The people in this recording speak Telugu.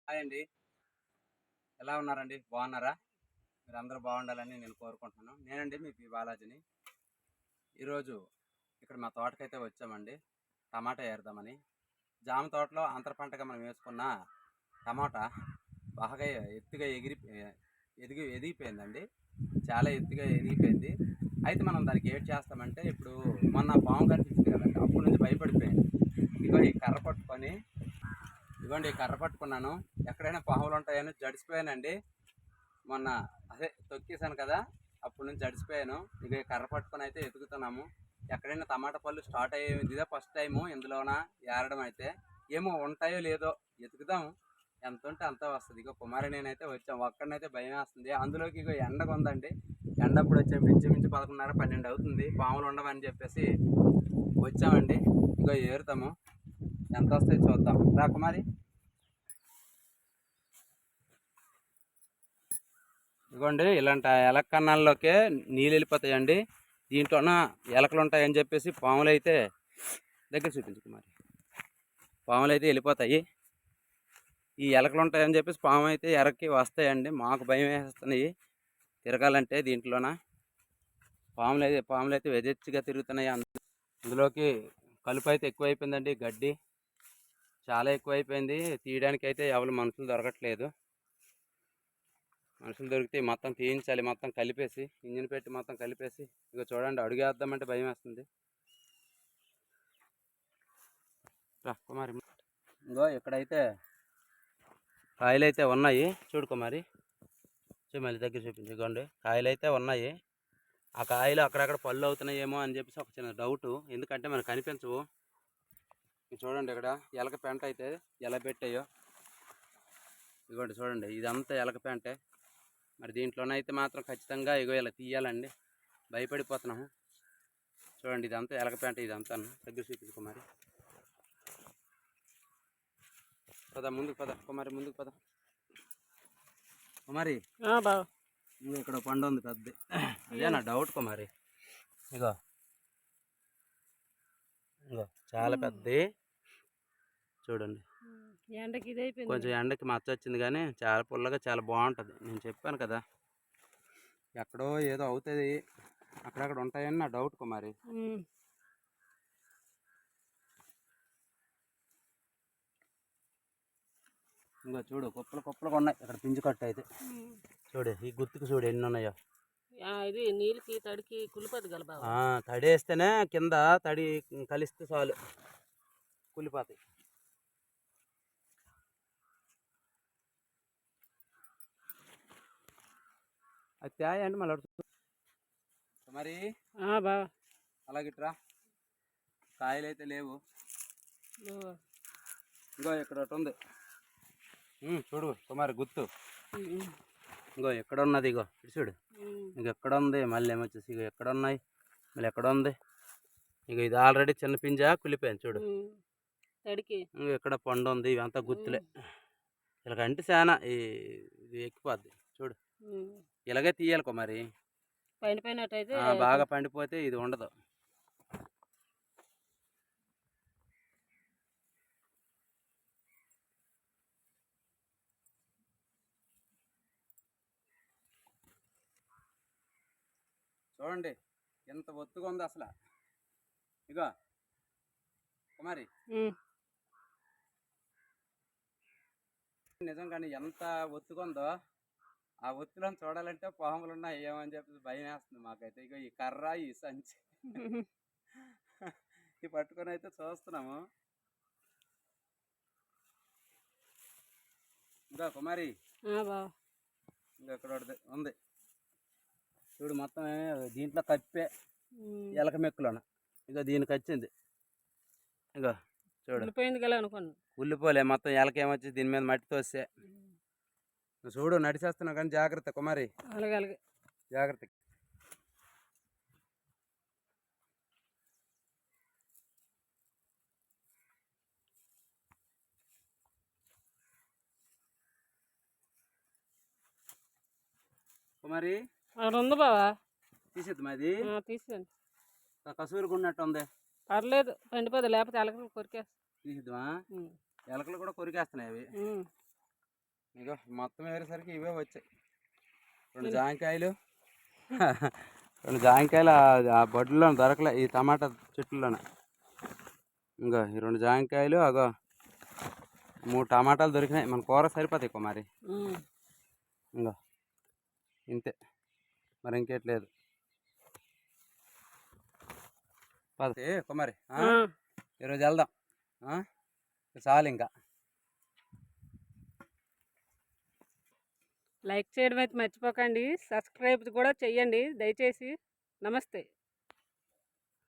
హాయ్ అండి. ఎలా ఉన్నారండి? బాగున్నారా? మీరందరూ బాగుండాలని నేను కోరుకుంటున్నాను. నేనండి మీ బాలాజీని. ఈరోజు ఇక్కడ మా తోటకైతే వచ్చామండి. టమాటా ఏరుదామని. జామ తోటలో అంతర పంటగా మనం వేసుకున్న టమాటా బాగా ఎత్తుగా ఎదిగిపోయిందండి. చాలా ఎత్తుగా ఎదిగిపోయింది. అయితే మనం దానికి ఏం చేస్తామంటే, ఇప్పుడు మొన్న పాము కనిపించింది కదండి, అప్పటి నుంచి భయపడిపోయింది. ఇగో ఈ కర్ర పట్టుకొని, ఇదిగోండి ఈ కర్ర పట్టుకున్నాను. ఎక్కడైనా పాములు ఉంటాయని జడిసిపోయానండి. మొన్న అదే తొక్కేసాను కదా, అప్పటి నుంచి జడిసిపోయాను. ఇక కర్ర పట్టుకొని అయితే ఎతుకుతున్నాము. ఎక్కడైనా టమాటా పళ్ళు స్టార్ట్ అయ్యేది, ఇదే ఫస్ట్ టైము ఇందులోన ఏరడం. అయితే ఏమో ఉంటాయో లేదో ఎతుకుదాము. ఎంత ఉంటే అంత వస్తుంది. ఇక కుమారి నేనైతే వచ్చాము. ఒక్కడినైతే భయం వేస్తుంది. అందులోకి ఇక ఎండగా ఉందండి. ఎండప్పుడు వచ్చాము. ఇంచుమించు 11:30 12 అవుతుంది. పాములు ఉండవని చెప్పేసి వచ్చామండి. ఇక ఏరుతాము. ఎంత వస్తాయి చూద్దాం. రా కుమారి. ఇదిగోండి ఇలాంటి ఎలక కన్నాల్లోకే నీళ్ళు వెళ్ళిపోతాయండి. దీంట్లోన ఎలకలు ఉంటాయని చెప్పేసి పాములు అయితే దగ్గర చూపించు మరి. పాములు అయితే వెళ్ళిపోతాయి. ఈ ఎలకలు ఉంటాయని చెప్పేసి పాము అయితే ఎరక్కి వస్తాయండి. మాకు భయం వేస్తున్నాయి తిరగాలంటే. దీంట్లోన పాములు అయితే వెదెచ్చిగా తిరుగుతున్నాయి. అందులోకి కలుపు అయితే ఎక్కువైపోయిందండి. గడ్డి చాలా ఎక్కువైపోయింది. తీయడానికి అయితే ఎవరు మనుషులు దొరకట్లేదు. మనుషులు దొరికితే మొత్తం తీయించాలి. మొత్తం కలిపేసి ఇంజిన్ పెట్టి మొత్తం కలిపేసి. ఇక చూడండి, అడుగేద్దామంటే భయం వేస్తుంది. కుమారి, ఇంకో ఇక్కడైతే కాయలు అయితే ఉన్నాయి. చూడు కుమారి, మళ్ళీ దగ్గర చూపించు. ఇగోండి కాయలు అయితే ఉన్నాయి. ఆ కాయలు అక్కడక్కడ పళ్ళు అవుతున్నాయేమో అని చెప్పేసి ఒక చిన్న డౌటు. ఎందుకంటే మనకు కనిపించవు. చూడండి ఇక్కడ ఎలక పెంట అయితే ఎలా పెట్టాయో. ఇగోండి చూడండి, ఇదంతా ఎలక పెంటే. మరి దీంట్లోనైతే మాత్రం ఖచ్చితంగా ఇగో ఇలా తీయాలండి. భయపడిపోతున్నాము. చూడండి, ఇదంతా ఎలక పెంట. ఇదంతా దగ్గర చూపించు కుమారి. పద ముందుకు పద కుమారి, ముందుకు పద కుమారి. ఇక్కడ పండు ఉంది పెద్ద. అదే నా డౌట్ కుమారి. ఇగో ఇగో చాలా పెద్దది. చూడండి, కొంచెం ఎండకి మచ్చ వచ్చింది కానీ చాలా పుల్లగా చాలా బాగుంటుంది. నేను చెప్పాను కదా, ఎక్కడో ఏదో అవుతుంది, అక్కడక్కడ ఉంటాయని నా డౌట్ కుమారి. ఇంకా చూడు, కుప్పలు ఉన్నాయి ఇక్కడ. పింజు కట్ట అయితే చూడు, ఈ గుర్తుకు చూడు ఎన్ని ఉన్నాయో. ఇది నీళ్ళకి తడికి కులిపోదు కదా. తడి వేస్తేనే కింద తడి కలిస్తే చాలు కులిపోతాయి. అది తేయండి మళ్ళీ మరి. అలాగిట్రా, కాయలు అయితే లేవు. ఇంకో ఇక్కడ ఒకటి ఉంది. చూడు కుమారి, గుర్తు. ఇంకో ఎక్కడ ఉన్నది. ఇగో ఇటు చూడు. ఇంక ఎక్కడ ఉంది, మళ్ళీ ఏమొచ్చేసి ఇక ఎక్కడ ఉన్నాయి, మళ్ళీ ఎక్కడ ఉంది. ఇక ఇది ఆల్రెడీ చిన్న పింజా కులిపోయాను చూడు. ఇంక ఎక్కడ పండు ఉంది. ఇవంతా గుర్తులే. ఇలాగంటే చాలా ఇది ఎక్కిపోద్ది చూడు. ఇలాగే తీయాలి కుమారి. బాగా పండిపోతే ఇది ఉండదు. చూడండి ఎంత ఒత్తుగా ఉంది అసలు. ఇగో కుమారి, నిజంగానే ఎంత ఒత్తుగా ఉందో. ఆ ఒత్తులను చూడాలంటే పాములు ఉన్నాయి ఏమో అని చెప్పి భయం వేస్తుంది మాకైతే. ఇగో ఈ కర్ర, ఈ సంచి ఈ పట్టుకొని అయితే చూస్తున్నాము. ఇంకా కుమారి, ఇంకా ఇక్కడ ఉంది చూడు. మొత్తం దీంట్లో కప్పే ఎలక మెక్కులోన. ఇక దీనికి వచ్చింది. ఇగో చూడు, ఉల్లిపోలే మొత్తం. ఎలక ఏమొచ్చి దీని మీద మట్టి తోస్తే. చూడు, నడిచేస్తున్నావు కానీ జాగ్రత్త కుమారి, జాగ్రత్త. కుమారి ఉంది బావా, తీసేద్దు మాది. తీసేయండి. కసూరుగా ఉన్నట్టు ఉంది. పర్లేదు, పండిపోదు. లేకపోతే ఎలకలు కొరికేస్తా. తీసిద్దామా? ఎలకలు కూడా కొరికేస్తున్నాయి అవి. ఇగో మొత్తం వేరేసరికి ఇవే వచ్చాయి. 2 జాంకాయలు 2 జాంకాయలు ఆ బొడ్డులో దొరకలే, ఈ టమాటా చెట్లలోనే. ఇంకో ఈ 2 జాంకాయలు, అగో 3 టమాటాలు దొరికినాయి. మన కూర సరిపోతాయి కుమారి. ఇంకో ఇంతే, మరి ఇంకేట్లేదు. పదే కుమారి, ఈరోజు వెళ్దాం. చాలు ఇంకా. లైక్ చేయడం అయితే మర్చిపోకండి, సబ్స్క్రైబ్ కూడా చెయ్యండి దయచేసి. నమస్తే.